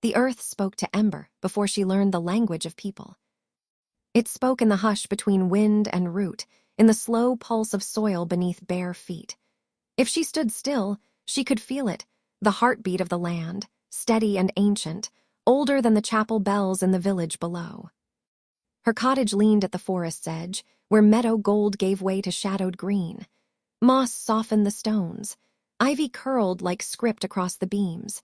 The earth spoke to Ember before she learned the language of people. It spoke in the hush between wind and root, in the slow pulse of soil beneath bare feet. If she stood still, she could feel it, the heartbeat of the land, steady and ancient, older than the chapel bells in the village below. Her cottage leaned at the forest's edge, where meadow gold gave way to shadowed green. Moss softened the stones. Ivy curled like script across the beams.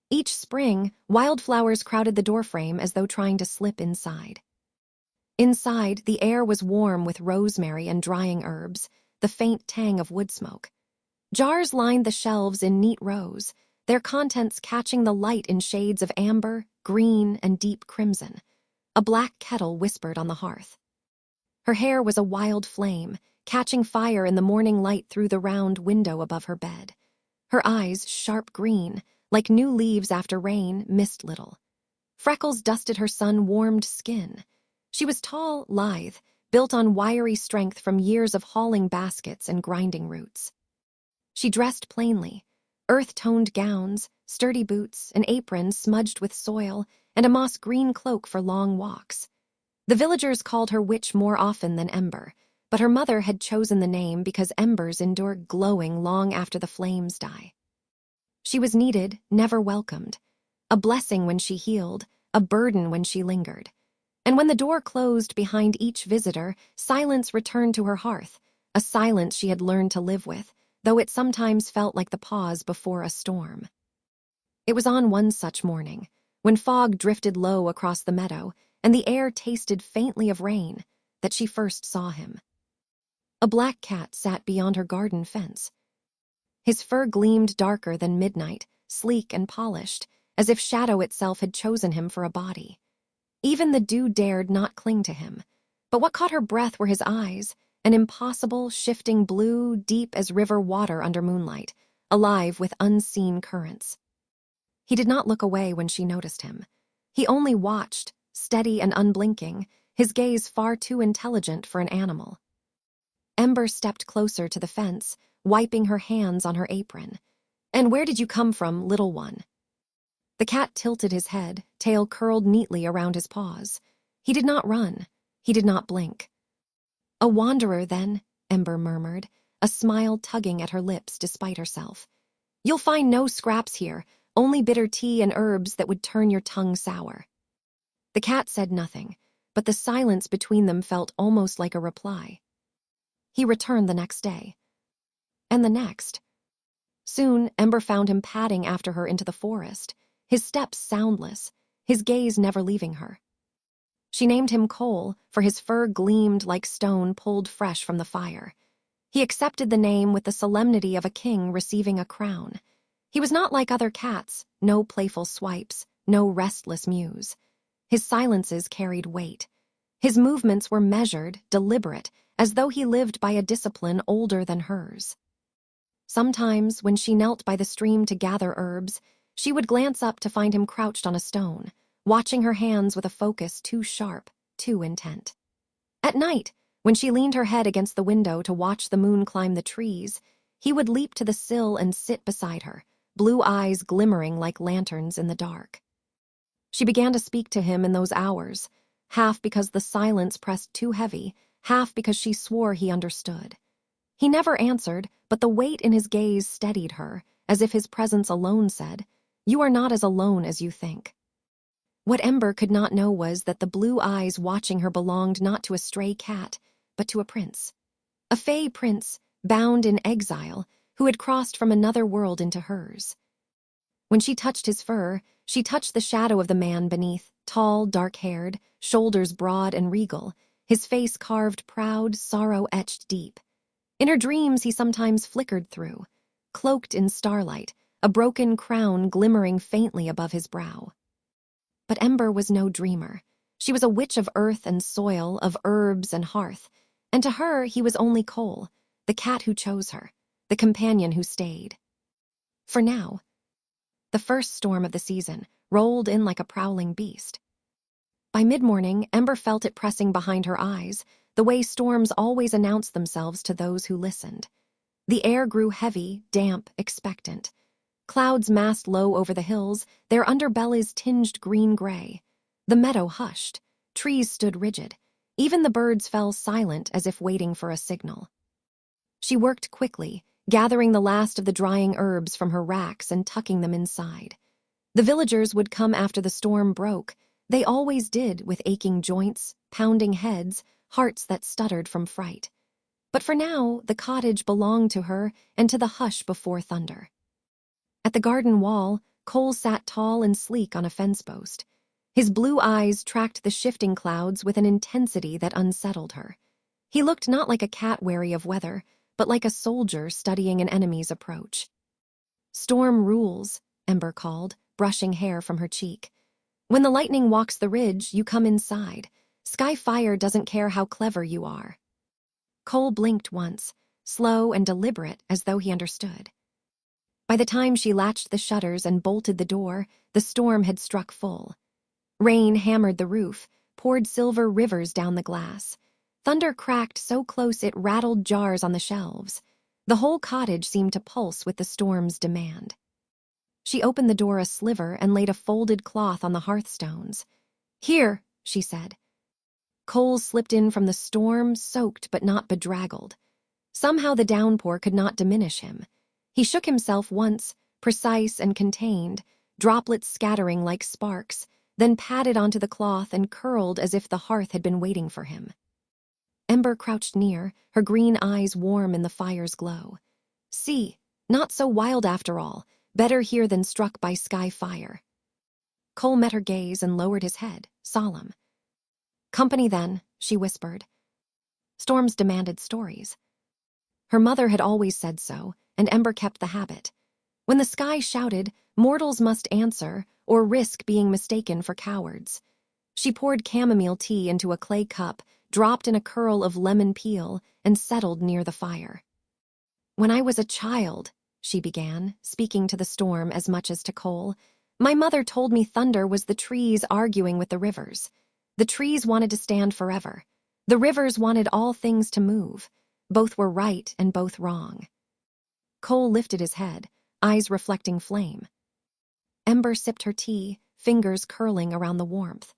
Each spring, wildflowers crowded the doorframe as though trying to slip inside. Inside, the air was warm with rosemary and drying herbs, the faint tang of wood smoke. Jars lined the shelves in neat rows, their contents catching the light in shades of amber, green, and deep crimson. A black kettle whispered on the hearth. Her hair was a wild flame, catching fire in the morning light through the round window above her bed. Her eyes, sharp green, like new leaves after rain, missed little. Freckles dusted her sun-warmed skin. She was tall, lithe, built on wiry strength from years of hauling baskets and grinding roots. She dressed plainly, earth-toned gowns, sturdy boots, an apron smudged with soil, and a moss-green cloak for long walks. The villagers called her witch more often than Ember, but her mother had chosen the name because embers endure glowing long after the flames die. She was needed, never welcomed. A blessing when she healed, a burden when she lingered. And when the door closed behind each visitor, silence returned to her hearth, a silence she had learned to live with, though it sometimes felt like the pause before a storm. It was on one such morning, when fog drifted low across the meadow and the air tasted faintly of rain, that she first saw him. A black cat sat beyond her garden fence. His fur gleamed darker than midnight, sleek and polished, as if shadow itself had chosen him for a body. Even the dew dared not cling to him, but what caught her breath were his eyes, an impossible, shifting blue, deep as river water under moonlight, alive with unseen currents. He did not look away when she noticed him. He only watched, steady and unblinking, his gaze far too intelligent for an animal. Ember stepped closer to the fence, wiping her hands on her apron. "And where did you come from, little one?" The cat tilted his head, tail curled neatly around his paws. He did not run. He did not blink. "A wanderer, then," Ember murmured, a smile tugging at her lips despite herself. "You'll find no scraps here, only bitter tea and herbs that would turn your tongue sour." The cat said nothing, but the silence between them felt almost like a reply. He returned the next day. And the next. Soon, Ember found him padding after her into the forest, his steps soundless, his gaze never leaving her. She named him Cole, for his fur gleamed like stone pulled fresh from the fire. He accepted the name with the solemnity of a king receiving a crown. He was not like other cats, no playful swipes, no restless mews. His silences carried weight. His movements were measured, deliberate, as though he lived by a discipline older than hers. Sometimes, when she knelt by the stream to gather herbs, she would glance up to find him crouched on a stone, watching her hands with a focus too sharp, too intent. At night, when she leaned her head against the window to watch the moon climb the trees, he would leap to the sill and sit beside her, blue eyes glimmering like lanterns in the dark. She began to speak to him in those hours, half because the silence pressed too heavy, half because she swore he understood. He never answered, but the weight in his gaze steadied her, as if his presence alone said, "You are not as alone as you think." What Ember could not know was that the blue eyes watching her belonged not to a stray cat, but to a prince. A fey prince, bound in exile, who had crossed from another world into hers. When she touched his fur, she touched the shadow of the man beneath, tall, dark-haired, shoulders broad and regal, his face carved proud, sorrow-etched deep. In her dreams he sometimes flickered through, cloaked in starlight, a broken crown glimmering faintly above his brow. But Ember was no dreamer. She was a witch of earth and soil, of herbs and hearth, and to her he was only Cole, the cat who chose her, the companion who stayed. For now. The first storm of the season rolled in like a prowling beast. By mid-morning, Ember felt it pressing behind her eyes, the way storms always announce themselves to those who listened. The air grew heavy, damp, expectant. Clouds massed low over the hills, their underbellies tinged green-gray. The meadow hushed. Trees stood rigid. Even the birds fell silent as if waiting for a signal. She worked quickly, gathering the last of the drying herbs from her racks and tucking them inside. The villagers would come after the storm broke. They always did, with aching joints, pounding heads, hearts that stuttered from fright. But for now, the cottage belonged to her and to the hush before thunder. At the garden wall, Cole sat tall and sleek on a fence post. His blue eyes tracked the shifting clouds with an intensity that unsettled her. He looked not like a cat wary of weather, but like a soldier studying an enemy's approach. "Storm rules," Ember called, brushing hair from her cheek. "When the lightning walks the ridge, you come inside. Sky Fire doesn't care how clever you are." Cole blinked once, slow and deliberate as though he understood. By the time she latched the shutters and bolted the door, the storm had struck full. Rain hammered the roof, poured silver rivers down the glass. Thunder cracked so close it rattled jars on the shelves. The whole cottage seemed to pulse with the storm's demand. She opened the door a sliver and laid a folded cloth on the hearthstones. "Here," she said. Cole slipped in from the storm, soaked but not bedraggled. Somehow the downpour could not diminish him. He shook himself once, precise and contained, droplets scattering like sparks, then padded onto the cloth and curled as if the hearth had been waiting for him. Ember crouched near, her green eyes warm in the fire's glow. "See, not so wild after all, better here than struck by Sky Fire." Cole met her gaze and lowered his head, solemn. "Company then," she whispered. Storms demanded stories. Her mother had always said so, and Ember kept the habit. When the sky shouted, mortals must answer or risk being mistaken for cowards. She poured chamomile tea into a clay cup, dropped in a curl of lemon peel, and settled near the fire. "When I was a child," she began, speaking to the storm as much as to Cole, "my mother told me thunder was the trees arguing with the rivers. The trees wanted to stand forever. The rivers wanted all things to move. Both were right and both wrong." Cole lifted his head, eyes reflecting flame. Ember sipped her tea, fingers curling around the warmth.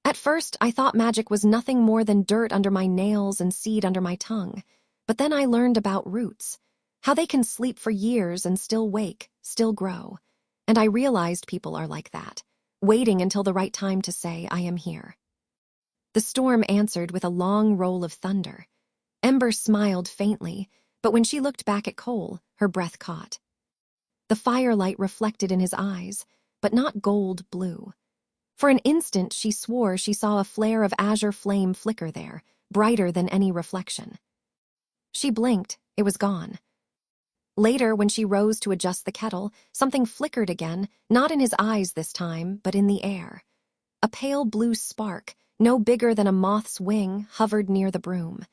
"At first, I thought magic was nothing more than dirt under my nails and seed under my tongue. But then I learned about roots, how they can sleep for years and still wake, still grow. And I realized people are like that, waiting until the right time to say, 'I am here.'" The storm answered with a long roll of thunder. Ember smiled faintly, but when she looked back at Cole, her breath caught. The firelight reflected in his eyes, but not gold blue. For an instant she swore she saw a flare of azure flame flicker there, brighter than any reflection. She blinked, it was gone. Later, when she rose to adjust the kettle, something flickered again, not in his eyes this time, but in the air. A pale blue spark, no bigger than a moth's wing, hovered near the broom.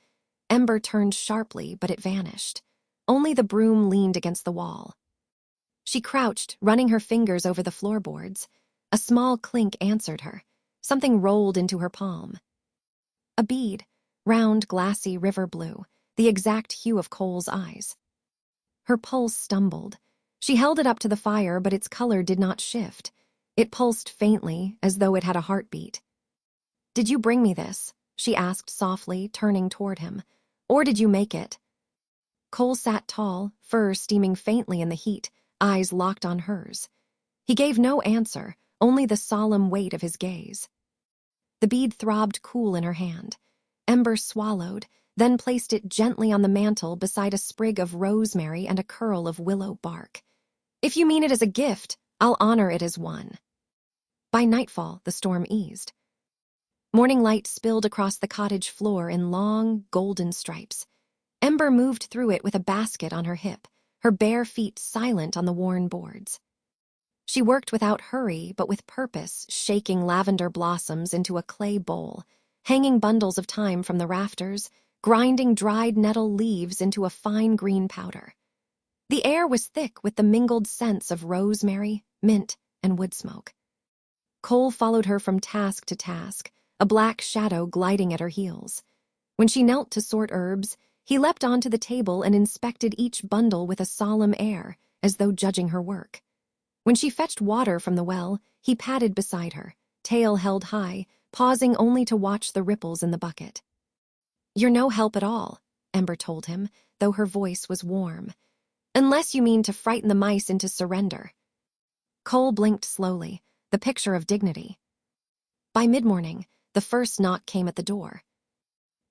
Ember turned sharply, but it vanished. Only the broom leaned against the wall. She crouched, running her fingers over the floorboards. A small clink answered her. Something rolled into her palm. A bead, round, glassy river blue, the exact hue of Cole's eyes. Her pulse stumbled. She held it up to the fire, but its color did not shift. It pulsed faintly, as though it had a heartbeat. "Did you bring me this?" she asked softly, turning toward him. "Or did you make it?" Cole sat tall, fur steaming faintly in the heat, eyes locked on hers. He gave no answer, only the solemn weight of his gaze. The bead throbbed cool in her hand. Ember swallowed, then placed it gently on the mantel beside a sprig of rosemary and a curl of willow bark. "If you mean it as a gift, I'll honor it as one." By nightfall, the storm eased. Morning light spilled across the cottage floor in long, golden stripes. Ember moved through it with a basket on her hip, her bare feet silent on the worn boards. She worked without hurry, but with purpose, shaking lavender blossoms into a clay bowl, hanging bundles of thyme from the rafters, grinding dried nettle leaves into a fine green powder. The air was thick with the mingled scents of rosemary, mint, and wood smoke. Cole followed her from task to task, a black shadow gliding at her heels. When she knelt to sort herbs, he leapt onto the table and inspected each bundle with a solemn air, as though judging her work. When she fetched water from the well, he padded beside her, tail held high, pausing only to watch the ripples in the bucket. "You're no help at all," Ember told him, though her voice was warm. "Unless you mean to frighten the mice into surrender." Cole blinked slowly, the picture of dignity. By mid-morning, the first knock came at the door.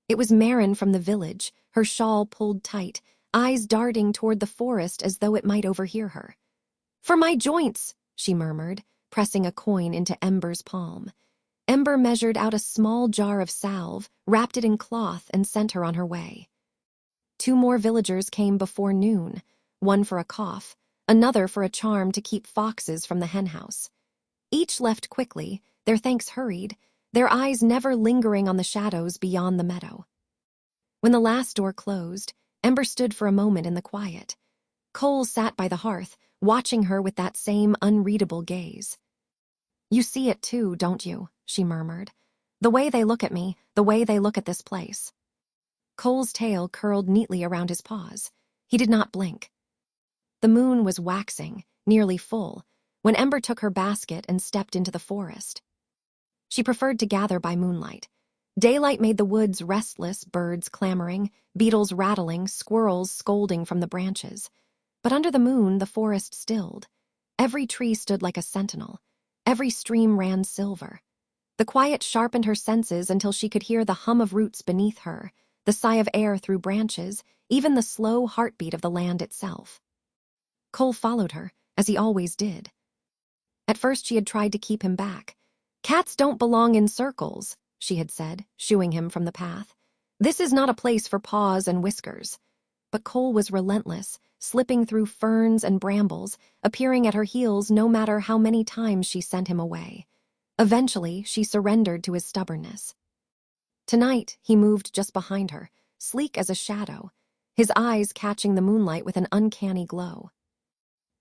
It was Marin from the village, her shawl pulled tight, eyes darting toward the forest as though it might overhear her. "For my joints," she murmured, pressing a coin into Ember's palm. Ember measured out a small jar of salve, wrapped it in cloth, and sent her on her way. 2 more villagers came before noon, one for a cough, another for a charm to keep foxes from the henhouse. Each left quickly, their thanks hurried, their eyes never lingering on the shadows beyond the meadow. When the last door closed, Ember stood for a moment in the quiet. Cole sat by the hearth, watching her with that same unreadable gaze. "You see it too, don't you?" she murmured. "The way they look at me, the way they look at this place." Cole's tail curled neatly around his paws. He did not blink. The moon was waxing, nearly full, when Ember took her basket and stepped into the forest. She preferred to gather by moonlight. Daylight made the woods restless, birds clamoring, beetles rattling, squirrels scolding from the branches. But under the moon, the forest stilled. Every tree stood like a sentinel. Every stream ran silver. The quiet sharpened her senses until she could hear the hum of roots beneath her, the sigh of air through branches, even the slow heartbeat of the land itself. Cole followed her, as he always did. At first she had tried to keep him back. "Cats don't belong in circles," she had said, shooing him from the path. "This is not a place for paws and whiskers." But Cole was relentless, slipping through ferns and brambles, appearing at her heels no matter how many times she sent him away. Eventually, she surrendered to his stubbornness. Tonight, he moved just behind her, sleek as a shadow, his eyes catching the moonlight with an uncanny glow.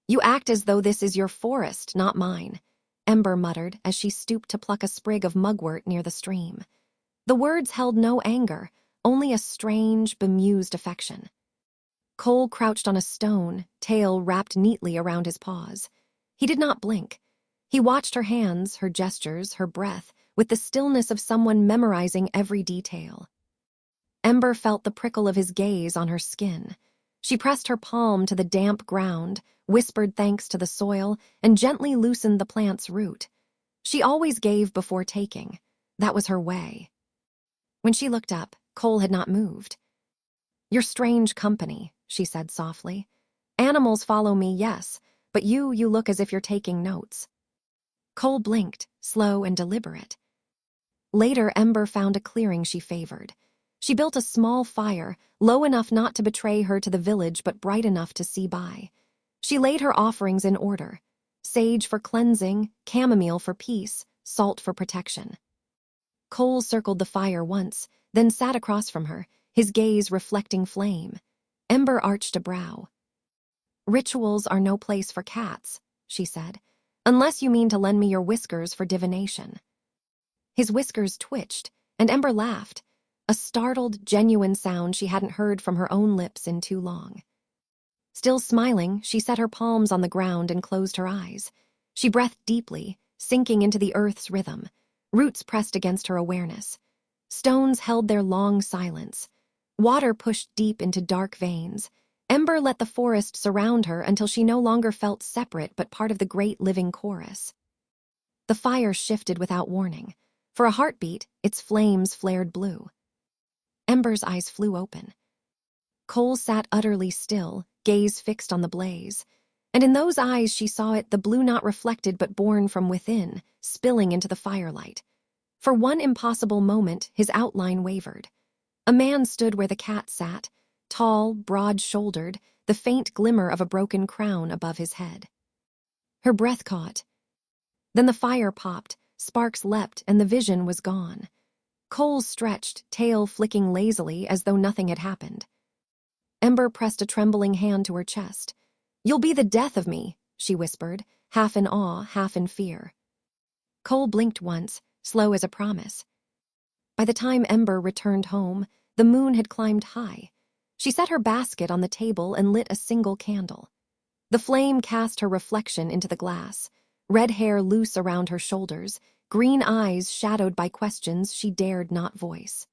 "You act as though this is your forest, not mine," Ember muttered as she stooped to pluck a sprig of mugwort near the stream. The words held no anger, only a strange, bemused affection. Cole crouched on a stone, tail wrapped neatly around his paws. He did not blink. He watched her hands, her gestures, her breath, with the stillness of someone memorizing every detail. Ember felt the prickle of his gaze on her skin. She pressed her palm to the damp ground, whispered thanks to the soil, and gently loosened the plant's root. She always gave before taking. That was her way. When she looked up, Cole had not moved. "You're strange company," she said softly. "Animals follow me, yes, but you look as if you're taking notes." Cole blinked, slow and deliberate. Later, Ember found a clearing she favored. She built a small fire, low enough not to betray her to the village but bright enough to see by. She laid her offerings in order: sage for cleansing, chamomile for peace, salt for protection. Cole circled the fire once, then sat across from her, his gaze reflecting flame. Ember arched a brow. "Rituals are no place for cats," she said, "unless you mean to lend me your whiskers for divination." His whiskers twitched, and Ember laughed, a startled, genuine sound she hadn't heard from her own lips in too long. Still smiling, she set her palms on the ground and closed her eyes. She breathed deeply, sinking into the earth's rhythm. Roots pressed against her awareness. Stones held their long silence. Water pushed deep into dark veins. Ember let the forest surround her until she no longer felt separate but part of the great living chorus. The fire shifted without warning. For a heartbeat, its flames flared blue. Ember's eyes flew open. Cole sat utterly still, gaze fixed on the blaze. And in those eyes she saw it, the blue not reflected but born from within, spilling into the firelight. For one impossible moment, his outline wavered. A man stood where the cat sat, tall, broad-shouldered, the faint glimmer of a broken crown above his head. Her breath caught. Then the fire popped, sparks leapt, and the vision was gone. Cole stretched, tail flicking lazily as though nothing had happened. Ember pressed a trembling hand to her chest. "You'll be the death of me," she whispered, half in awe, half in fear. Cole blinked once, slow as a promise. By the time Ember returned home, the moon had climbed high. She set her basket on the table and lit a single candle. The flame cast her reflection into the glass, red hair loose around her shoulders, green eyes shadowed by questions she dared not voice.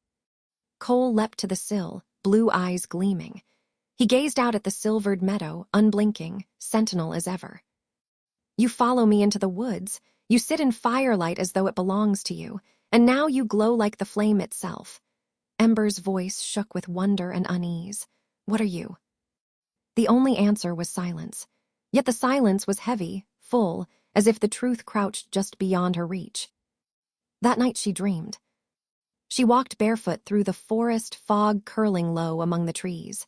Cole leapt to the sill, blue eyes gleaming. He gazed out at the silvered meadow, unblinking, sentinel as ever. You follow me into the woods, you sit in firelight as though it belongs to you, and now you glow like the flame itself. Ember's voice shook with wonder and unease. What are you? The only answer was silence. Yet the silence was heavy, full, as if the truth crouched just beyond her reach. That night she dreamed. She walked barefoot through the forest, fog curling low among the trees.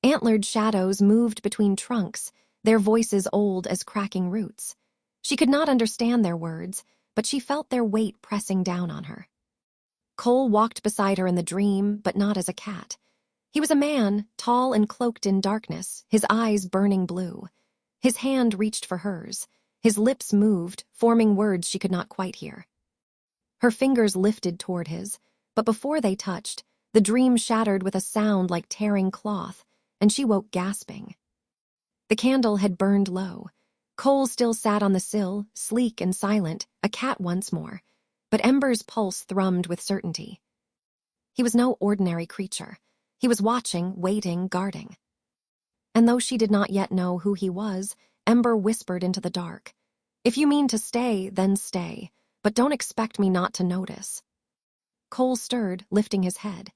Antlered shadows moved between trunks, their voices old as cracking roots. She could not understand their words, but she felt their weight pressing down on her. Cole walked beside her in the dream, but not as a cat. He was a man, tall and cloaked in darkness, his eyes burning blue. His hand reached for hers. His lips moved, forming words she could not quite hear. Her fingers lifted toward his, but before they touched, the dream shattered with a sound like tearing cloth, and she woke gasping. The candle had burned low. Cole still sat on the sill, sleek and silent, a cat once more, but Ember's pulse thrummed with certainty. He was no ordinary creature. He was watching, waiting, guarding. And though she did not yet know who he was, Ember whispered into the dark, "If you mean to stay, then stay, but don't expect me not to notice." Cole stirred, lifting his head.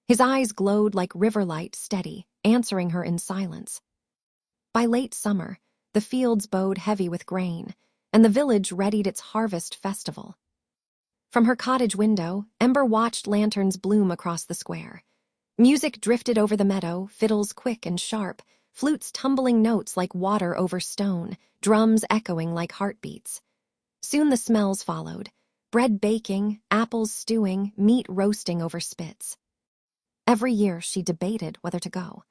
His eyes glowed like river light, steady, answering her in silence. By late summer, the fields bowed heavy with grain, and the village readied its harvest festival. From her cottage window, Ember watched lanterns bloom across the square. Music drifted over the meadow, fiddles quick and sharp, flutes tumbling notes like water over stone, drums echoing like heartbeats. Soon the smells followed, bread baking, apples stewing, meat roasting over spits. Every year she debated whether to go.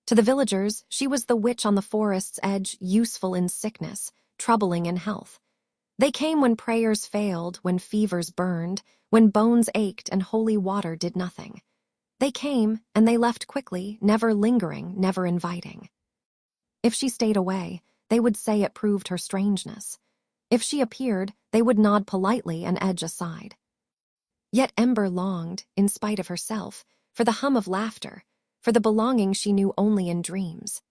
To the villagers, she was the witch on the forest's edge, useful in sickness, troubling in health. They came when prayers failed, when fevers burned, when bones ached and holy water did nothing. They came, and they left quickly, never lingering, never inviting. If she stayed away, they would say it proved her strangeness. If she appeared, they would nod politely and edge aside. Yet Ember longed, in spite of herself, for the hum of laughter, for the belonging she knew only in dreams.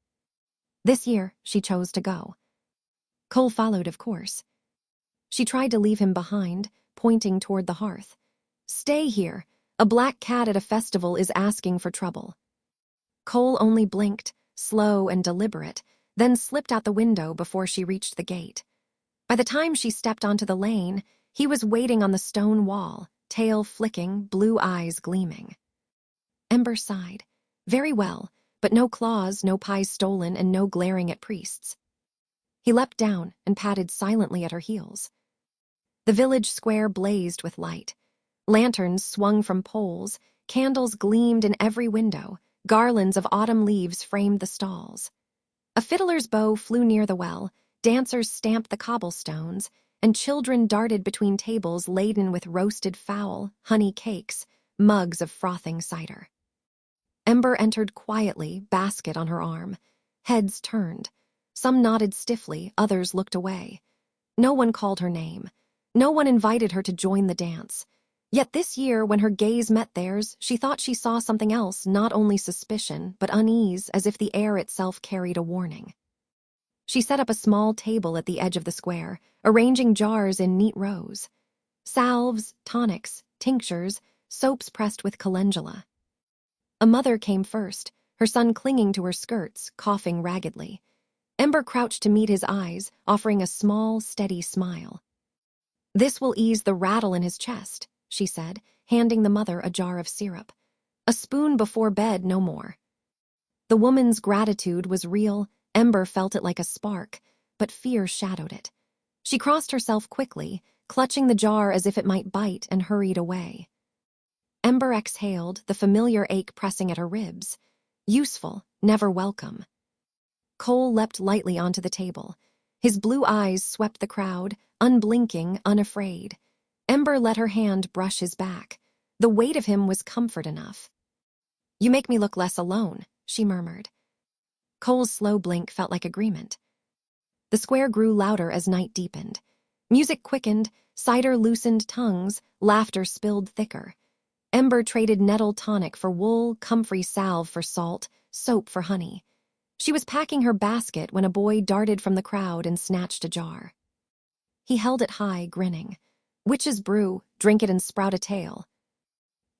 This year, she chose to go. Cole followed, of course. She tried to leave him behind, pointing toward the hearth. "Stay here. A black cat at a festival is asking for trouble." Cole only blinked, slow and deliberate, then slipped out the window before she reached the gate. By the time she stepped onto the lane, he was waiting on the stone wall, tail flicking, blue eyes gleaming. Ember sighed. Very well, but no claws, no pies stolen, and no glaring at priests. He leapt down and padded silently at her heels. The village square blazed with light. Lanterns swung from poles, candles gleamed in every window, garlands of autumn leaves framed the stalls. A fiddler's bow flew near the well, dancers stamped the cobblestones, and children darted between tables laden with roasted fowl, honey cakes, mugs of frothing cider. Ember entered quietly, basket on her arm. Heads turned. Some nodded stiffly, others looked away. No one called her name. No one invited her to join the dance. Yet this year, when her gaze met theirs, she thought she saw something else, not only suspicion, but unease, as if the air itself carried a warning. She set up a small table at the edge of the square, arranging jars in neat rows. Salves, tonics, tinctures, soaps pressed with calendula. A mother came first, her son clinging to her skirts, coughing raggedly. Ember crouched to meet his eyes, offering a small, steady smile. "This will ease the rattle in his chest," she said, handing the mother a jar of syrup. "A spoon before bed, no more." The woman's gratitude was real. Ember felt it like a spark, but fear shadowed it. She crossed herself quickly, clutching the jar as if it might bite, and hurried away. Ember exhaled, the familiar ache pressing at her ribs. Useful, never welcome. Cole leapt lightly onto the table. His blue eyes swept the crowd, unblinking, unafraid. Ember let her hand brush his back. The weight of him was comfort enough. "You make me look less alone," she murmured. Cole's slow blink felt like agreement. The square grew louder as night deepened. Music quickened, cider loosened tongues, laughter spilled thicker. Ember traded nettle tonic for wool, comfrey salve for salt, soap for honey. She was packing her basket when a boy darted from the crowd and snatched a jar. He held it high, grinning. Witch's brew, drink it and sprout a tail.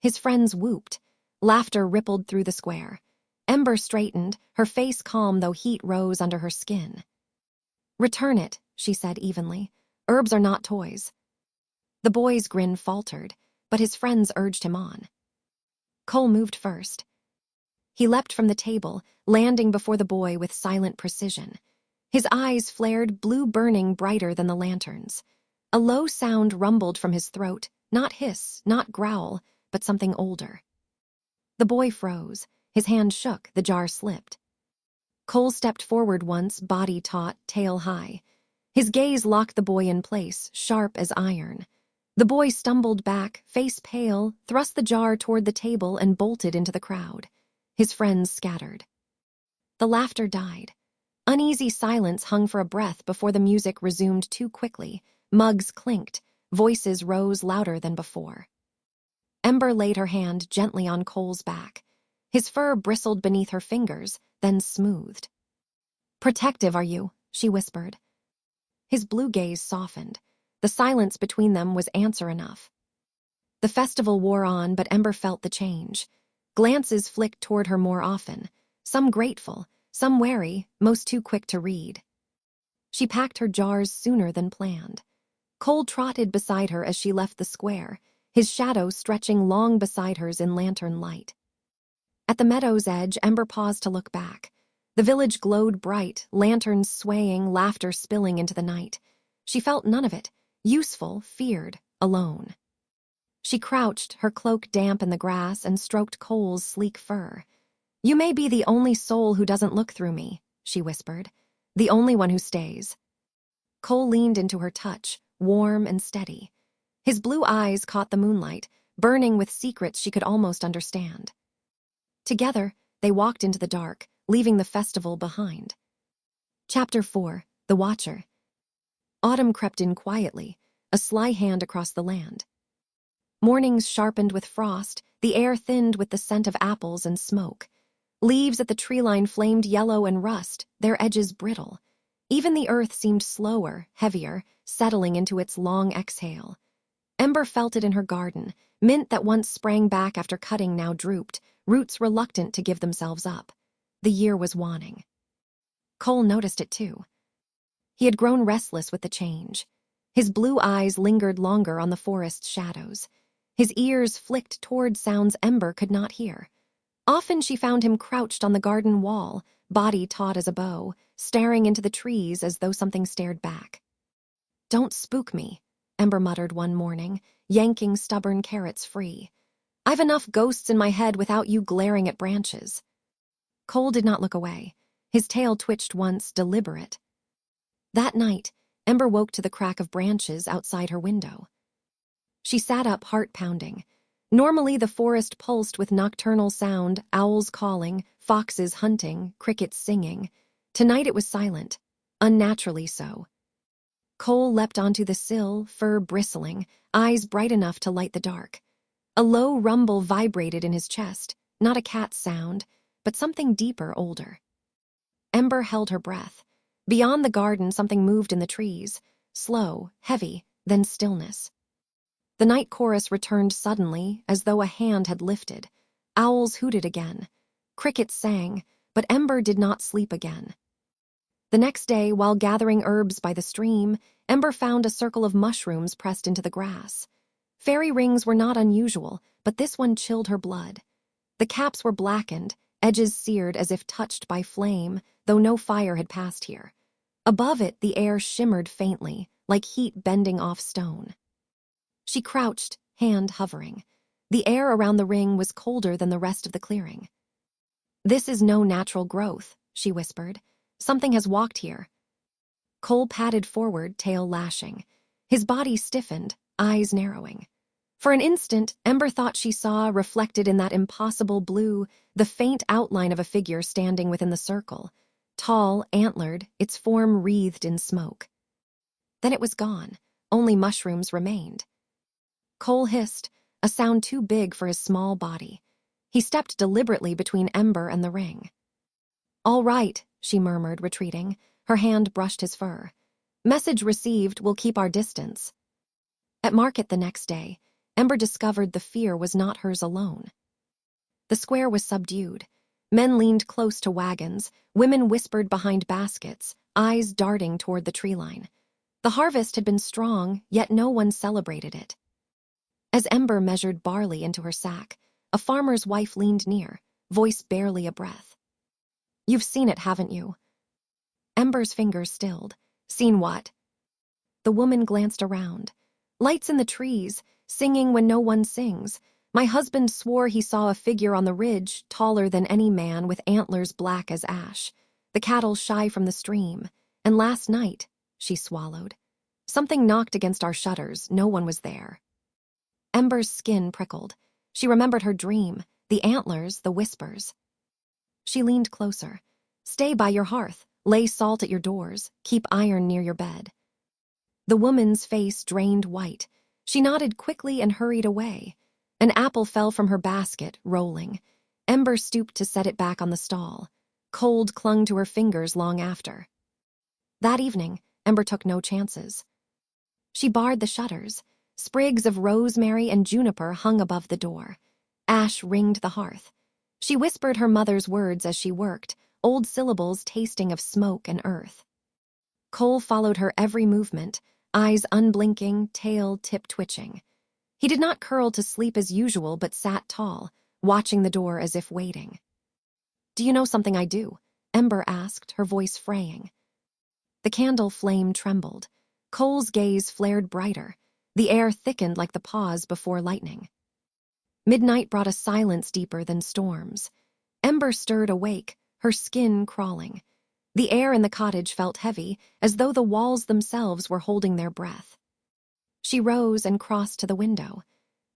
His friends whooped. Laughter rippled through the square. Ember straightened, her face calm though heat rose under her skin. "Return it," she said evenly. "Herbs are not toys." The boy's grin faltered, but his friends urged him on. Cole moved first. He leapt from the table, landing before the boy with silent precision. His eyes flared, blue burning brighter than the lanterns. A low sound rumbled from his throat, not hiss, not growl, but something older. The boy froze. His hand shook, the jar slipped. Cole stepped forward once, body taut, tail high. His gaze locked the boy in place, sharp as iron. The boy stumbled back, face pale, thrust the jar toward the table and bolted into the crowd. His friends scattered. The laughter died. Uneasy silence hung for a breath before the music resumed too quickly. Mugs clinked. Voices rose louder than before. Ember laid her hand gently on Cole's back. His fur bristled beneath her fingers, then smoothed. "Protective, are you?" she whispered. His blue gaze softened. The silence between them was answer enough. The festival wore on, but Ember felt the change. Glances flicked toward her more often, some grateful, some wary, most too quick to read. She packed her jars sooner than planned. Cole trotted beside her as she left the square, his shadow stretching long beside hers in lantern light. At the meadow's edge, Ember paused to look back. The village glowed bright, lanterns swaying, laughter spilling into the night. She felt none of it, useful, feared, alone. She crouched, her cloak damp in the grass, and stroked Cole's sleek fur. "You may be the only soul who doesn't look through me," she whispered. "The only one who stays." Cole leaned into her touch, warm and steady. His blue eyes caught the moonlight, burning with secrets she could almost understand. Together, they walked into the dark, leaving the festival behind. Chapter 4. The Watcher. Autumn crept in quietly, a sly hand across the land. Mornings sharpened with frost, the air thinned with the scent of apples and smoke. Leaves at the tree line flamed yellow and rust, their edges brittle. Even the earth seemed slower, heavier, settling into its long exhale. Ember felt it in her garden. Mint that once sprang back after cutting now drooped, roots reluctant to give themselves up. The year was waning. Cole noticed it too. He had grown restless with the change. His blue eyes lingered longer on the forest's shadows. His ears flicked toward sounds Ember could not hear. Often she found him crouched on the garden wall, body taut as a bow, staring into the trees as though something stared back. "Don't spook me," Ember muttered one morning, yanking stubborn carrots free. "I've enough ghosts in my head without you glaring at branches." Cole did not look away. His tail twitched once, deliberate. That night, Ember woke to the crack of branches outside her window. She sat up, heart pounding. Normally the forest pulsed with nocturnal sound, owls calling, foxes hunting, crickets singing. Tonight it was silent, unnaturally so. Cole leapt onto the sill, fur bristling, eyes bright enough to light the dark. A low rumble vibrated in his chest, not a cat's sound, but something deeper, older. Ember held her breath. Beyond the garden, something moved in the trees, slow, heavy, then stillness. The night chorus returned suddenly, as though a hand had lifted. Owls hooted again. Crickets sang, but Ember did not sleep again. The next day, while gathering herbs by the stream, Ember found a circle of mushrooms pressed into the grass. Fairy rings were not unusual, but this one chilled her blood. The caps were blackened, edges seared as if touched by flame, though no fire had passed here. Above it, the air shimmered faintly, like heat bending off stone. She crouched, hand hovering. The air around the ring was colder than the rest of the clearing. "This is no natural growth," she whispered. "Something has walked here." Cole padded forward, tail lashing. His body stiffened, eyes narrowing. For an instant, Ember thought she saw, reflected in that impossible blue, the faint outline of a figure standing within the circle. Tall, antlered, its form wreathed in smoke. Then it was gone. Only mushrooms remained. Cole hissed, a sound too big for his small body. He stepped deliberately between Ember and the ring. "All right," she murmured, retreating. Her hand brushed his fur. "Message received, we'll keep our distance." At market the next day, Ember discovered the fear was not hers alone. The square was subdued. Men leaned close to wagons, women whispered behind baskets, eyes darting toward the tree line. The harvest had been strong, yet no one celebrated it. As Ember measured barley into her sack, a farmer's wife leaned near, voice barely a breath. "You've seen it, haven't you?" Ember's fingers stilled. "Seen what?" The woman glanced around. "Lights in the trees, singing when no one sings. My husband swore he saw a figure on the ridge, taller than any man, with antlers black as ash. The cattle shy from the stream. And last night," she swallowed, "something knocked against our shutters. No one was there." Ember's skin prickled. She remembered her dream, the antlers, the whispers. She leaned closer. "Stay by your hearth. Lay salt at your doors. Keep iron near your bed." The woman's face drained white. She nodded quickly and hurried away. An apple fell from her basket, rolling. Ember stooped to set it back on the stall. Cold clung to her fingers long after. That evening, Ember took no chances. She barred the shutters. Sprigs of rosemary and juniper hung above the door. Ash ringed the hearth. She whispered her mother's words as she worked, old syllables tasting of smoke and earth. Cole followed her every movement, eyes unblinking, tail tip-twitching. He did not curl to sleep as usual, but sat tall, watching the door as if waiting. "Do you know something I do?" Ember asked, her voice fraying. The candle flame trembled. Cole's gaze flared brighter. The air thickened like the pause before lightning. Midnight brought a silence deeper than storms. Ember stirred awake, her skin crawling. The air in the cottage felt heavy, as though the walls themselves were holding their breath. She rose and crossed to the window.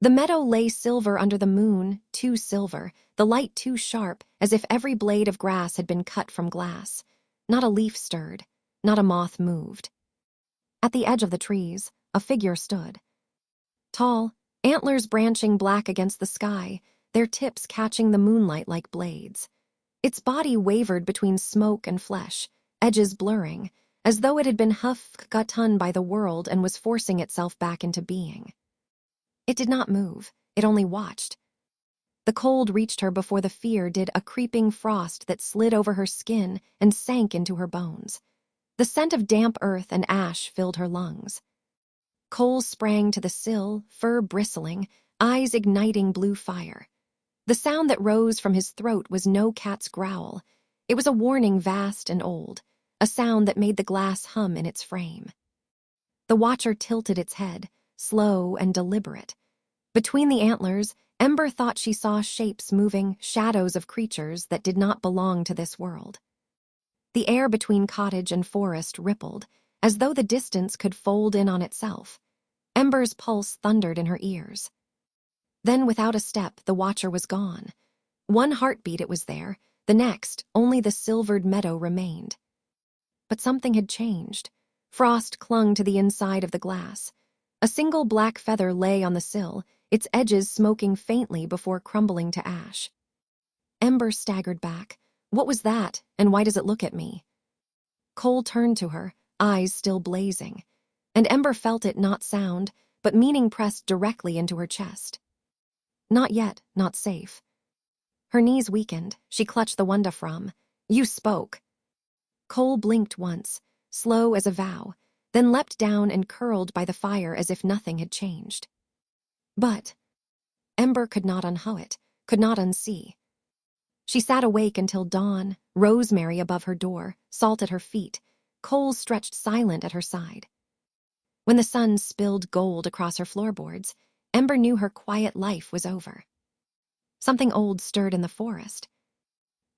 The meadow lay silver under the moon, too silver, the light too sharp, as if every blade of grass had been cut from glass. Not a leaf stirred, not a moth moved. At the edge of the trees, a figure stood. Tall, antlers branching black against the sky, their tips catching the moonlight like blades. Its body wavered between smoke and flesh, edges blurring, as though it had been gotten by the world and was forcing itself back into being. It did not move, it only watched. The cold reached her before the fear did, a creeping frost that slid over her skin and sank into her bones. The scent of damp earth and ash filled her lungs. Cole sprang to the sill, fur bristling, eyes igniting blue fire. The sound that rose from his throat was no cat's growl. It was a warning vast and old, a sound that made the glass hum in its frame. The watcher tilted its head, slow and deliberate. Between the antlers, Ember thought she saw shapes moving, shadows of creatures that did not belong to this world. The air between cottage and forest rippled, as though the distance could fold in on itself. Ember's pulse thundered in her ears. Then, without a step, the watcher was gone. One heartbeat it was there, the next, only the silvered meadow remained. But something had changed. Frost clung to the inside of the glass. A single black feather lay on the sill, its edges smoking faintly before crumbling to ash. Ember staggered back. What was that, and why does it look at me? Cole turned to her, eyes still blazing. And Ember felt it not sound, but meaning pressed directly into her chest. Not yet, not safe. Her knees weakened, she clutched the wanda from. "You spoke." Cole blinked once, slow as a vow, then leapt down and curled by the fire as if nothing had changed. But Ember could not unhoe it, could not unsee. She sat awake until dawn, rosemary above her door, salt at her feet, Cole stretched silent at her side. When the sun spilled gold across her floorboards, Ember knew her quiet life was over. Something old stirred in the forest.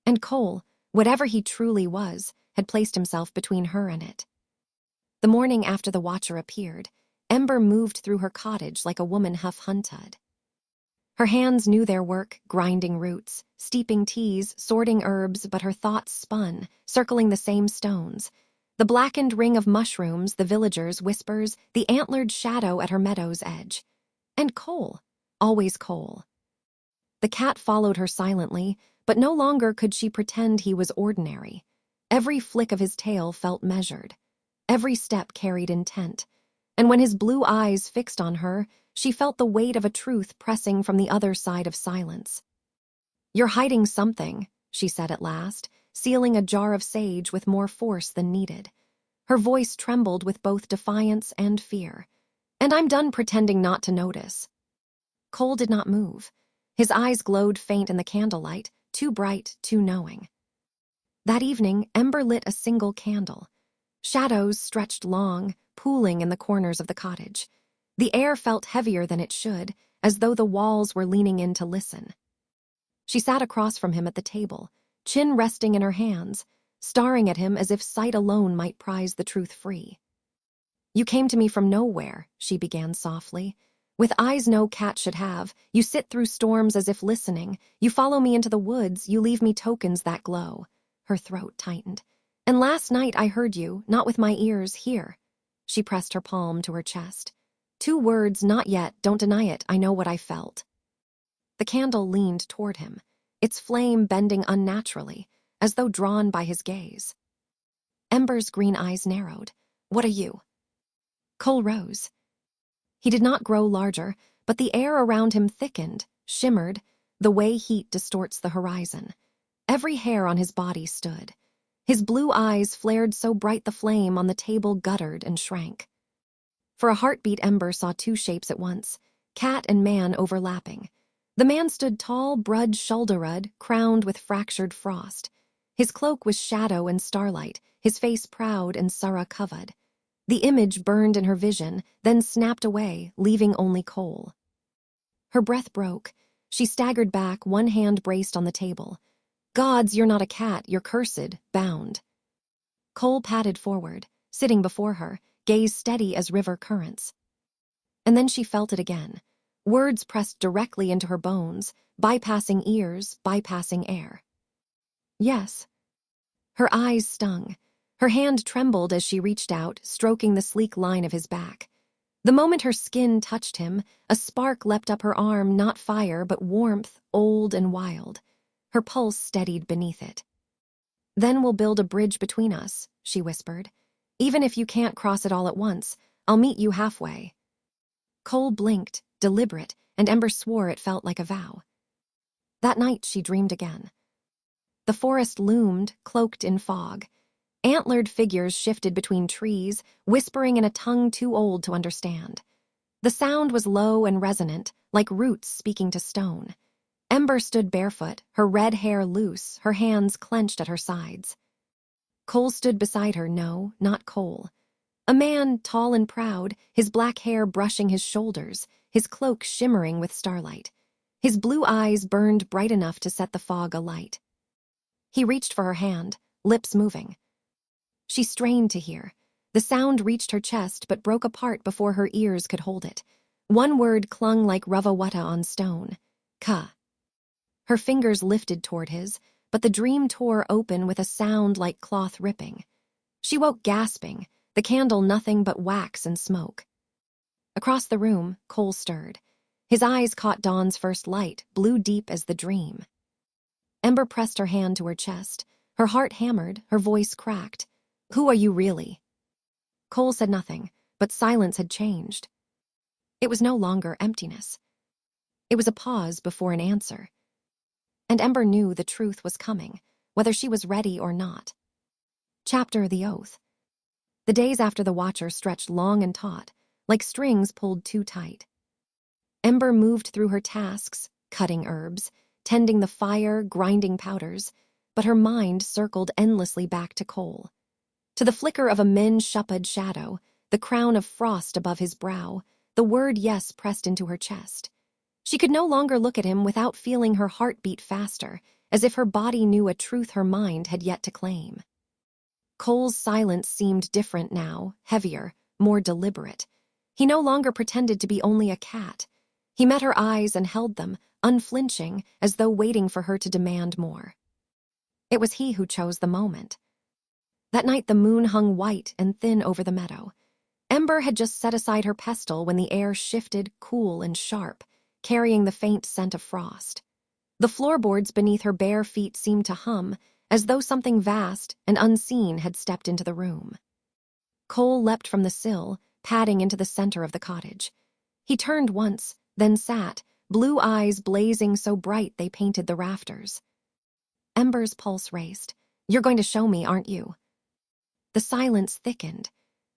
And Cole, whatever he truly was, had placed himself between her and it. The morning after the watcher appeared, Ember moved through her cottage like a woman hunted. Her hands knew their work, grinding roots, steeping teas, sorting herbs, but her thoughts spun, circling the same stones. The blackened ring of mushrooms, the villagers' whispers, the antlered shadow at her meadow's edge. And Cole. Always Cole. The cat followed her silently, but no longer could she pretend he was ordinary. Every flick of his tail felt measured. Every step carried intent. And when his blue eyes fixed on her, she felt the weight of a truth pressing from the other side of silence. "You're hiding something," she said at last, sealing a jar of sage with more force than needed. Her voice trembled with both defiance and fear. "And I'm done pretending not to notice." Cole did not move. His eyes glowed faint in the candlelight, too bright, too knowing. That evening, Ember lit a single candle. Shadows stretched long, pooling in the corners of the cottage. The air felt heavier than it should, as though the walls were leaning in to listen. She sat across from him at the table, chin resting in her hands, staring at him as if sight alone might prize the truth free. "You came to me from nowhere," she began softly. "With eyes no cat should have, you sit through storms as if listening. You follow me into the woods, you leave me tokens that glow." Her throat tightened. "And last night I heard you, not with my ears, here." She pressed her palm to her chest. "Two words, not yet, don't deny it, I know what I felt." The candle leaned toward him, its flame bending unnaturally, as though drawn by his gaze. Ember's green eyes narrowed. "What are you?" Cole rose. He did not grow larger, but the air around him thickened, shimmered, the way heat distorts the horizon. Every hair on his body stood. His blue eyes flared so bright the flame on the table guttered and shrank. For a heartbeat, Ember saw two shapes at once, cat and man overlapping. The man stood tall, broad-shouldered, crowned with fractured frost. His cloak was shadow and starlight, his face proud and sorrow-covered. The image burned in her vision, then snapped away, leaving only Cole. Her breath broke. She staggered back, one hand braced on the table. "Gods, you're not a cat, you're cursed, bound." Cole padded forward, sitting before her, gaze steady as river currents. And then she felt it again. Words pressed directly into her bones, bypassing ears, bypassing air. "Yes." Her eyes stung. Her hand trembled as she reached out, stroking the sleek line of his back. The moment her skin touched him, a spark leapt up her arm, not fire, but warmth, old and wild. Her pulse steadied beneath it. "Then we'll build a bridge between us," she whispered. "Even if you can't cross it all at once, I'll meet you halfway." Cole blinked, deliberate, and Ember swore it felt like a vow. That night she dreamed again. The forest loomed, cloaked in fog. Antlered figures shifted between trees, whispering in a tongue too old to understand. The sound was low and resonant, like roots speaking to stone. Ember stood barefoot, her red hair loose, her hands clenched at her sides. Cole stood beside her, no, not Cole. A man, tall and proud, his black hair brushing his shoulders, his cloak shimmering with starlight. His blue eyes burned bright enough to set the fog alight. He reached for her hand, lips moving. She strained to hear. The sound reached her chest but broke apart before her ears could hold it. One word clung like Ravawata on stone. Ka. Her fingers lifted toward his, but the dream tore open with a sound like cloth ripping. She woke gasping, the candle nothing but wax and smoke. Across the room, Cole stirred. His eyes caught Dawn's first light, blue deep as the dream. Ember pressed her hand to her chest. Her heart hammered, her voice cracked. "Who are you really?" Cole said nothing, but silence had changed. It was no longer emptiness. It was a pause before an answer. And Ember knew the truth was coming, whether she was ready or not. Chapter The Oath. The days after the Watcher stretched long and taut, like strings pulled too tight. Ember moved through her tasks, cutting herbs, tending the fire, grinding powders, but her mind circled endlessly back to Cole. To the flicker of a min-shupad shadow, the crown of frost above his brow, the word yes pressed into her chest. She could no longer look at him without feeling her heart beat faster, as if her body knew a truth her mind had yet to claim. Cole's silence seemed different now, heavier, more deliberate. He no longer pretended to be only a cat. He met her eyes and held them, unflinching, as though waiting for her to demand more. It was he who chose the moment. That night the moon hung white and thin over the meadow. Ember had just set aside her pestle when the air shifted, cool and sharp, carrying the faint scent of frost. The floorboards beneath her bare feet seemed to hum, as though something vast and unseen had stepped into the room. Cole leapt from the sill, padding into the center of the cottage. He turned once, then sat, blue eyes blazing so bright they painted the rafters. Ember's pulse raced. "You're going to show me, aren't you?" The silence thickened.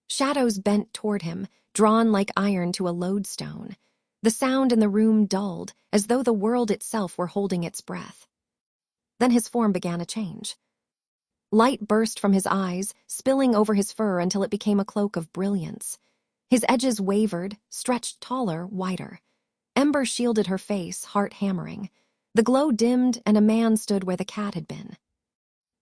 Shadows bent toward him, drawn like iron to a lodestone. The sound in the room dulled, as though the world itself were holding its breath. Then his form began a change. Light burst from his eyes, spilling over his fur until it became a cloak of brilliance. His edges wavered, stretched taller, wider. Ember shielded her face, heart hammering. The glow dimmed, and a man stood where the cat had been.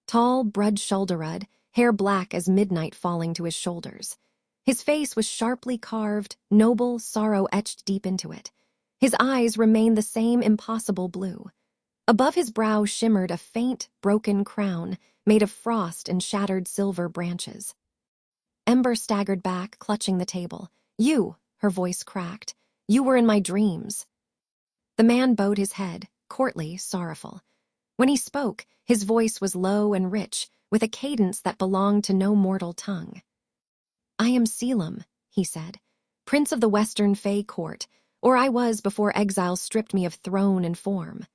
Tall, broad-shouldered, hair black as midnight falling to his shoulders. His face was sharply carved, noble sorrow etched deep into it. His eyes remained the same impossible blue. Above his brow shimmered a faint, broken crown made of frost and shattered silver branches. Ember staggered back, clutching the table. "You," her voice cracked. "You were in my dreams." The man bowed his head, courtly, sorrowful. When he spoke, his voice was low and rich, with a cadence that belonged to no mortal tongue. "I am Selim," he said, "prince of the Western Fey court, or I was before exile stripped me of throne and form."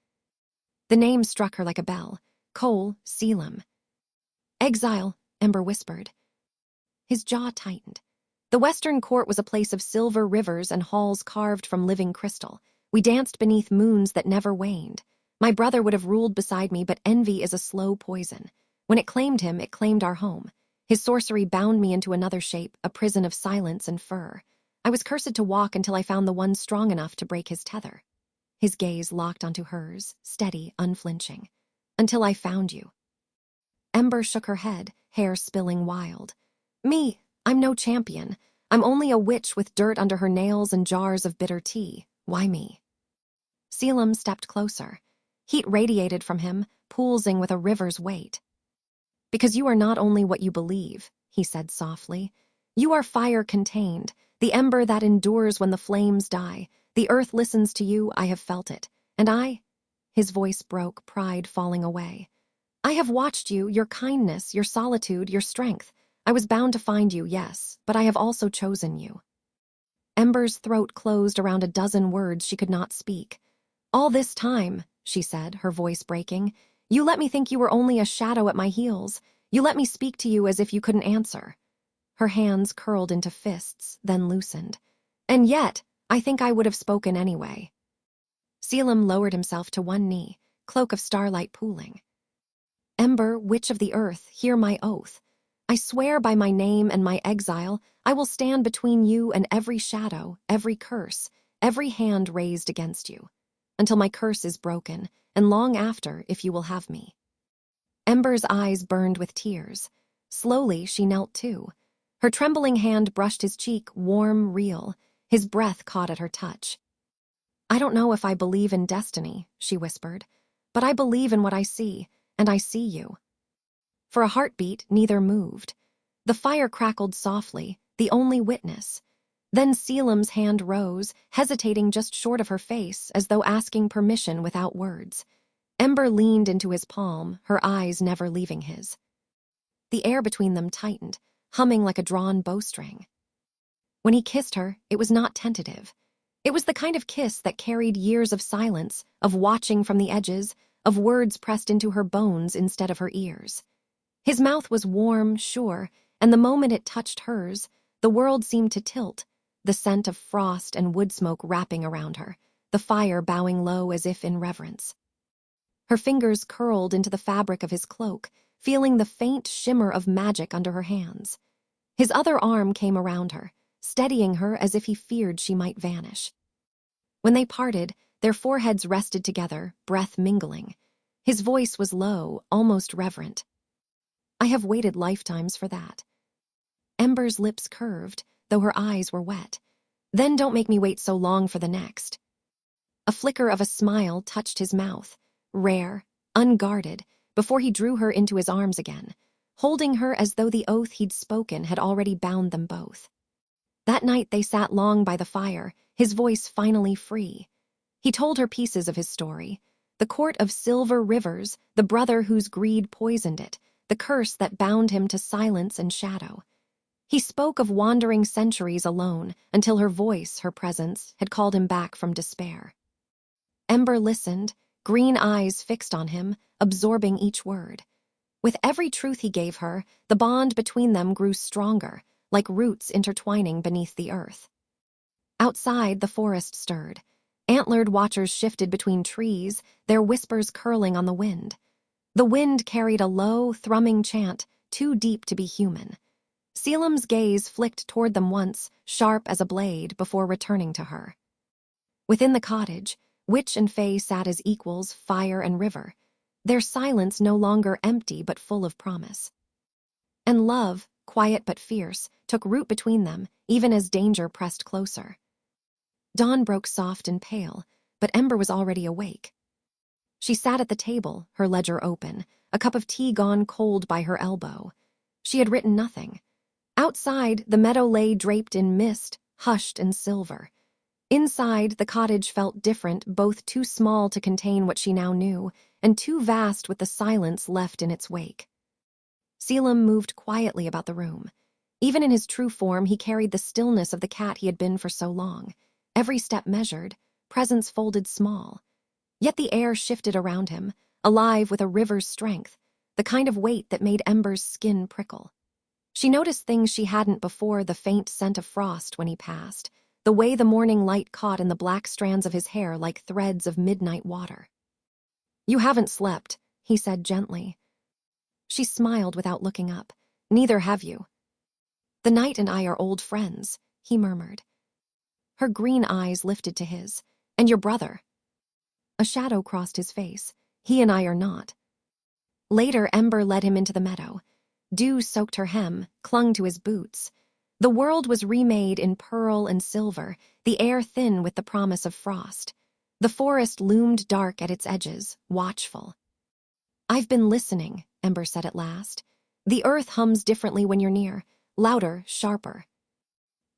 The name struck her like a bell. Cole, Selim. "Exile," Ember whispered. His jaw tightened. The Western court was a place of silver rivers and halls carved from living crystal. We danced beneath moons that never waned. My brother would have ruled beside me, but envy is a slow poison. When it claimed him, it claimed our home. His sorcery bound me into another shape, a prison of silence and fur. I was cursed to walk until I found the one strong enough to break his tether. His gaze locked onto hers, steady, unflinching. "Until I found you." Ember shook her head, hair spilling wild. "Me, I'm no champion. I'm only a witch with dirt under her nails and jars of bitter tea. Why me?" Selim stepped closer. Heat radiated from him, pulsing with a river's weight. "Because you are not only what you believe," he said softly. "You are fire contained, the ember that endures when the flames die. The earth listens to you, I have felt it. And I—" His voice broke, pride falling away. "I have watched you, your kindness, your solitude, your strength. I was bound to find you, yes, but I have also chosen you." Ember's throat closed around a dozen words she could not speak. "All this time," she said, her voice breaking, "you let me think you were only a shadow at my heels. You let me speak to you as if you couldn't answer." Her hands curled into fists, then loosened. "And yet, I think I would have spoken anyway." Selim lowered himself to one knee, cloak of starlight pooling. "Ember, witch of the earth, hear my oath. I swear by my name and my exile, I will stand between you and every shadow, every curse, every hand raised against you, until my curse is broken, and long after, if you will have me." Ember's eyes burned with tears. Slowly, she knelt too. Her trembling hand brushed his cheek, warm, real. His breath caught at her touch. "I don't know if I believe in destiny," she whispered, "but I believe in what I see, and I see you." For a heartbeat, neither moved. The fire crackled softly, the only witness. Then Selim's hand rose, hesitating just short of her face, as though asking permission without words. Ember leaned into his palm, her eyes never leaving his. The air between them tightened, humming like a drawn bowstring. When he kissed her, it was not tentative. It was the kind of kiss that carried years of silence, of watching from the edges, of words pressed into her bones instead of her ears. His mouth was warm, sure, and the moment it touched hers, the world seemed to tilt, the scent of frost and wood smoke wrapping around her, the fire bowing low as if in reverence. Her fingers curled into the fabric of his cloak, feeling the faint shimmer of magic under her hands. His other arm came around her, steadying her as if he feared she might vanish. When they parted, their foreheads rested together, breath mingling. His voice was low, almost reverent. "I have waited lifetimes for that." Ember's lips curved, though her eyes were wet. "Then don't make me wait so long for the next." A flicker of a smile touched his mouth, rare, unguarded, before he drew her into his arms again, holding her as though the oath he'd spoken had already bound them both. That night they sat long by the fire, his voice finally free. He told her pieces of his story. The court of silver rivers, the brother whose greed poisoned it, the curse that bound him to silence and shadow. He spoke of wandering centuries alone, until her voice, her presence, had called him back from despair. Ember listened, green eyes fixed on him, absorbing each word. With every truth he gave her, the bond between them grew stronger, like roots intertwining beneath the earth. Outside, the forest stirred. Antlered watchers shifted between trees, their whispers curling on the wind. The wind carried a low, thrumming chant, too deep to be human. Selim's gaze flicked toward them once, sharp as a blade, before returning to her. Within the cottage, witch and fae sat as equals, fire and river, their silence no longer empty but full of promise. And love, quiet but fierce, took root between them, even as danger pressed closer. Dawn broke soft and pale, but Ember was already awake. She sat at the table, her ledger open, a cup of tea gone cold by her elbow. She had written nothing. Outside, the meadow lay draped in mist, hushed and silver. Inside, the cottage felt different, both too small to contain what she now knew, and too vast with the silence left in its wake. Selim moved quietly about the room. Even in his true form, he carried the stillness of the cat he had been for so long. Every step measured, presence folded small. Yet the air shifted around him, alive with a river's strength, the kind of weight that made Ember's skin prickle. She noticed things she hadn't before: the faint scent of frost when he passed, the way the morning light caught in the black strands of his hair like threads of midnight water. "You haven't slept," he said gently. She smiled without looking up. "Neither have you." "The night and I are old friends," he murmured. Her green eyes lifted to his. "And your brother?" A shadow crossed his face. "He and I are not." Later, Ember led him into the meadow. Dew soaked her hem, clung to his boots. The world was remade in pearl and silver, the air thin with the promise of frost. The forest loomed dark at its edges, watchful. "I've been listening," Ember said at last. "The earth hums differently when you're near, louder, sharper."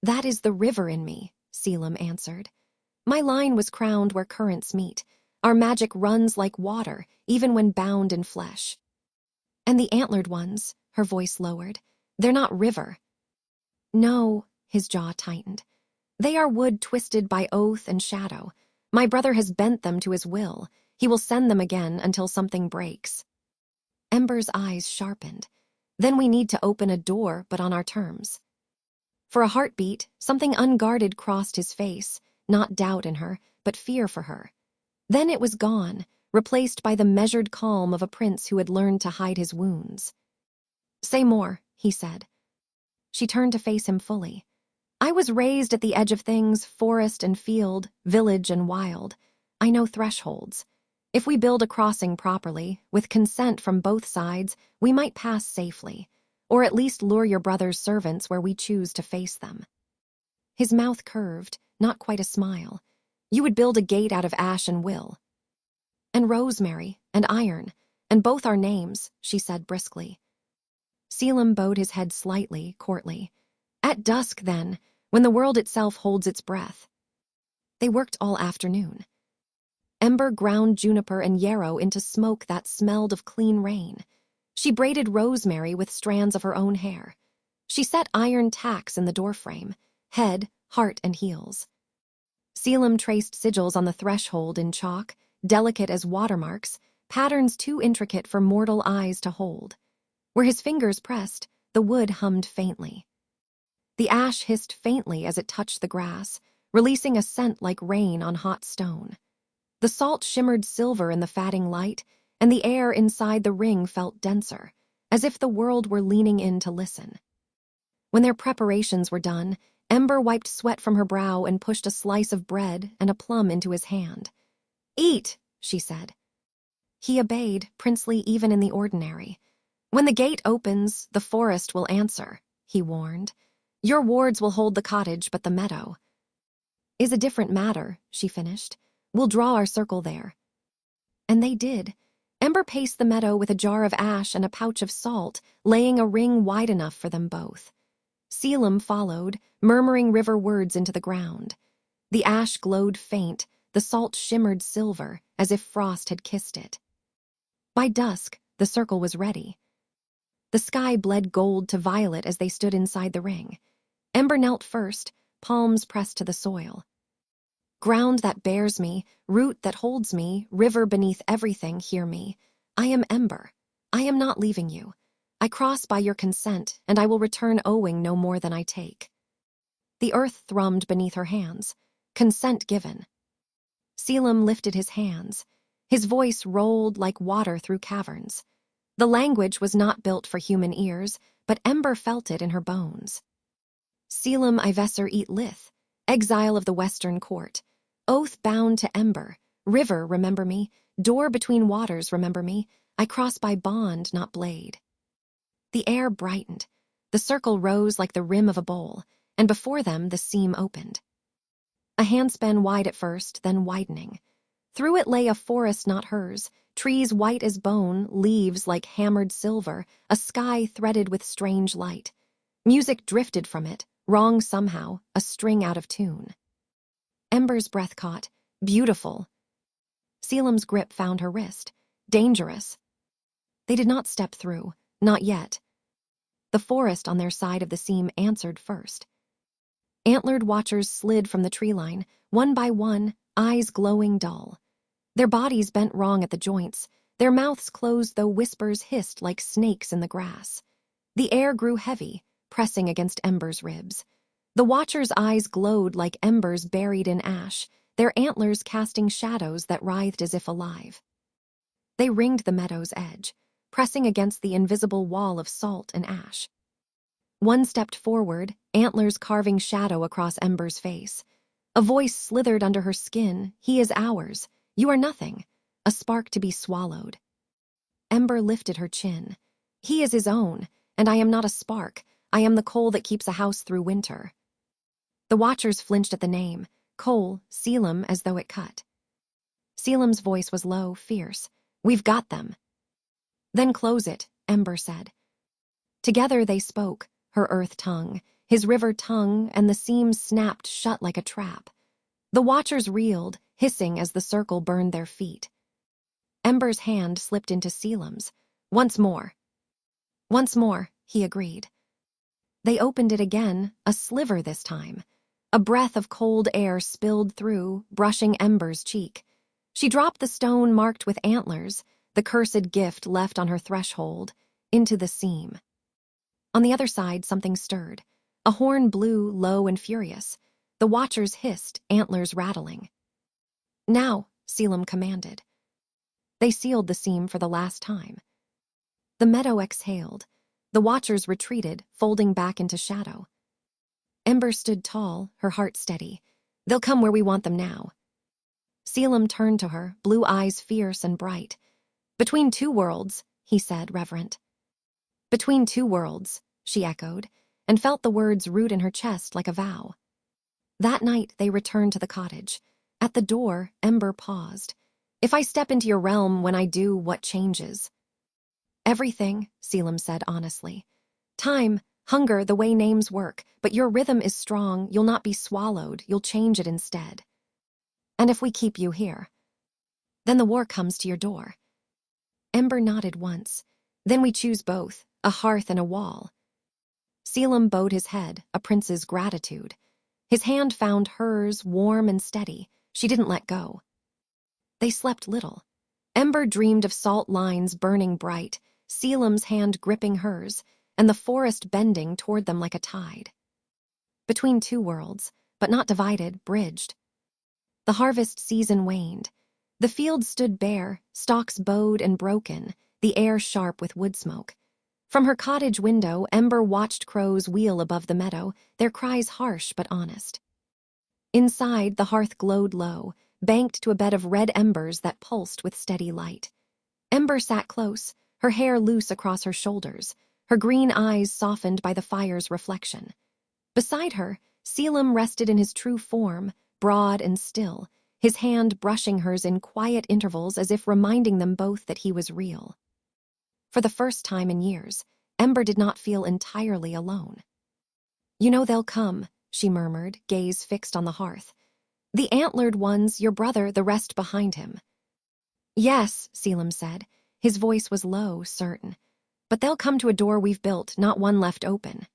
"That is the river in me," Selim answered. "My line was crowned where currents meet. Our magic runs like water, even when bound in flesh." "And the antlered ones," her voice lowered, "they're not river." "No," his jaw tightened. "They are wood twisted by oath and shadow. My brother has bent them to his will. He will send them again until something breaks." Ember's eyes sharpened. "Then we need to open a door, but on our terms." For a heartbeat, something unguarded crossed his face, not doubt in her, but fear for her. Then it was gone, replaced by the measured calm of a prince who had learned to hide his wounds. "Say more," he said. She turned to face him fully. "I was raised at the edge of things, forest and field, village and wild. I know thresholds. If we build a crossing properly, with consent from both sides, we might pass safely, or at least lure your brother's servants where we choose to face them." His mouth curved, not quite a smile. "You would build a gate out of ash and will." "And rosemary, and iron, and both our names," she said briskly. Selim bowed his head slightly, courtly. "At dusk, then, when the world itself holds its breath." They worked all afternoon. Ember ground juniper and yarrow into smoke that smelled of clean rain. She braided rosemary with strands of her own hair. She set iron tacks in the doorframe, head, heart, and heels. Selim traced sigils on the threshold in chalk, delicate as watermarks, patterns too intricate for mortal eyes to hold. Where his fingers pressed, the wood hummed faintly. The ash hissed faintly as it touched the grass, releasing a scent like rain on hot stone. The salt shimmered silver in the fatting light, and the air inside the ring felt denser, as if the world were leaning in to listen. When their preparations were done, Ember wiped sweat from her brow and pushed a slice of bread and a plum into his hand. "Eat," she said. He obeyed, princely even in the ordinary. "When the gate opens, the forest will answer," he warned. "Your wards will hold the cottage, but the meadow is a different matter," she finished. We'll draw our circle there." And they did. Ember paced the meadow with a jar of ash and a pouch of salt, laying a ring wide enough for them both. Selim followed, murmuring river words into the ground. The ash glowed faint, the salt shimmered silver, as if frost had kissed it. By dusk, the circle was ready. The sky bled gold to violet as they stood inside the ring. Ember knelt first, palms pressed to the soil. "Ground that bears me, root that holds me, river beneath everything, hear me. I am Ember. I am not leaving you. I cross by your consent, and I will return owing no more than I take." The earth thrummed beneath her hands. Consent given. Selim lifted his hands. His voice rolled like water through caverns. The language was not built for human ears, but Ember felt it in her bones. "Selim Ivesser eat lith, exile of the Western Court. Oath bound to Ember. River, remember me. Door between waters, remember me. I cross by bond, not blade." The air brightened. The circle rose like the rim of a bowl, and before them the seam opened. A handspan wide at first, then widening. Through it lay a forest not hers, trees white as bone, leaves like hammered silver, a sky threaded with strange light. Music drifted from it, wrong somehow, a string out of tune. Ember's breath caught. Beautiful. Selim's grip found her wrist. Dangerous. They did not step through, not yet. The forest on their side of the seam answered first. Antlered watchers slid from the tree line, one by one, eyes glowing dull. Their bodies bent wrong at the joints, their mouths closed though whispers hissed like snakes in the grass. The air grew heavy, pressing against Ember's ribs. The watchers' eyes glowed like embers buried in ash, their antlers casting shadows that writhed as if alive. They ringed the meadow's edge, pressing against the invisible wall of salt and ash. One stepped forward, antlers carving shadow across Ember's face. A voice slithered under her skin. "He is ours. You are nothing. A spark to be swallowed." Ember lifted her chin. "He is his own, and I am not a spark. I am the coal that keeps a house through winter." The watchers flinched at the name. Coal, Selim, as though it cut. Selim's voice was low, fierce. "We've got them." "Then close it," Ember said. Together they spoke, her earth tongue, his river tongue, and the seams snapped shut like a trap. The watchers reeled, hissing as the circle burned their feet. Ember's hand slipped into Selim's. "Once more." "Once more," he agreed. They opened it again, a sliver this time. A breath of cold air spilled through, brushing Ember's cheek. She dropped the stone marked with antlers, the cursed gift left on her threshold, into the seam. On the other side, something stirred. A horn blew, low and furious. The watchers hissed, antlers rattling. "Now," Selim commanded. They sealed the seam for the last time. The meadow exhaled. The watchers retreated, folding back into shadow. Ember stood tall, her heart steady. "They'll come where we want them now." Selim turned to her, blue eyes fierce and bright. "Between two worlds," he said, reverent. "Between two worlds," she echoed, and felt the words root in her chest like a vow. That night they returned to the cottage. At the door, Ember paused. "If I step into your realm, when I do, what changes?" "Everything," Selim said honestly. "Time, hunger, the way names work, but your rhythm is strong, you'll not be swallowed, you'll change it instead. And if we keep you here, then the war comes to your door." Ember nodded once. "Then we choose both, a hearth and a wall." Selim bowed his head, a prince's gratitude. His hand found hers, warm and steady. She didn't let go. They slept little. Ember dreamed of salt lines burning bright, Selim's hand gripping hers, and the forest bending toward them like a tide. Between two worlds, but not divided, bridged. The harvest season waned. The fields stood bare, stalks bowed and broken, the air sharp with wood smoke. From her cottage window, Ember watched crows wheel above the meadow, their cries harsh but honest. Inside, the hearth glowed low, banked to a bed of red embers that pulsed with steady light. Ember sat close, her hair loose across her shoulders, her green eyes softened by the fire's reflection. Beside her, Selim rested in his true form, broad and still, his hand brushing hers in quiet intervals as if reminding them both that he was real. For the first time in years, Ember did not feel entirely alone. "You know they'll come," she murmured, gaze fixed on the hearth. "The antlered ones, your brother, the rest behind him." "Yes," Selim said. His voice was low, certain. "But they'll come to a door we've built, not one left open."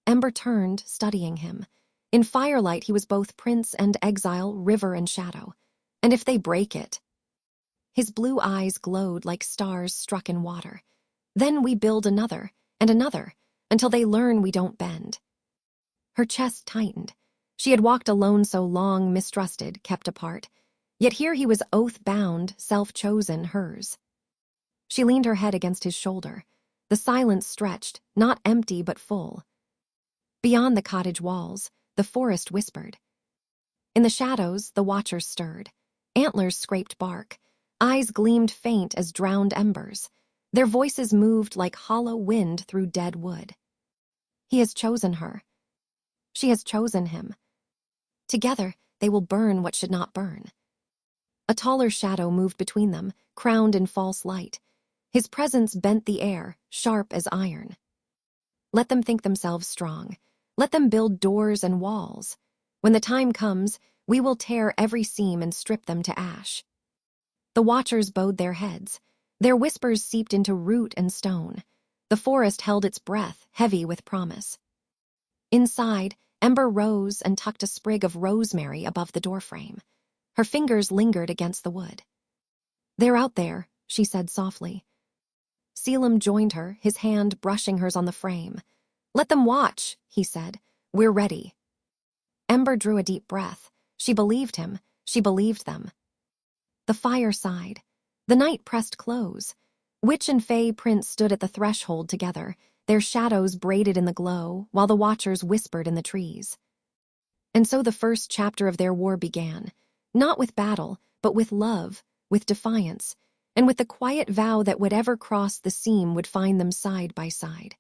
Ember turned, studying him. In firelight he was both prince and exile, river and shadow. And if they break it? His blue eyes glowed like stars struck in water. "Then we build another, and another, until they learn we don't bend." Her chest tightened. She had walked alone so long, mistrusted, kept apart. Yet here he was oath-bound, self-chosen, hers. She leaned her head against his shoulder. The silence stretched, not empty but full. Beyond the cottage walls, the forest whispered. In the shadows, the watchers stirred. Antlers scraped bark. Eyes gleamed faint as drowned embers. Their voices moved like hollow wind through dead wood. He has chosen her. She has chosen him. Together, they will burn what should not burn. A taller shadow moved between them, crowned in false light. His presence bent the air, sharp as iron. Let them think themselves strong. Let them build doors and walls. When the time comes, we will tear every seam and strip them to ash. The watchers bowed their heads. Their whispers seeped into root and stone. The forest held its breath, heavy with promise. Inside, Ember rose and tucked a sprig of rosemary above the doorframe. Her fingers lingered against the wood. "They're out there," she said softly. Selim joined her, his hand brushing hers on the frame. "Let them watch," he said. "We're ready." Ember drew a deep breath. She believed him. She believed them. The fire sighed. The night pressed close. Witch and Fey Prince stood at the threshold together, their shadows braided in the glow, while the watchers whispered in the trees. And so the first chapter of their war began, not with battle, but with love, with defiance, and with the quiet vow that whatever crossed the seam would find them side by side.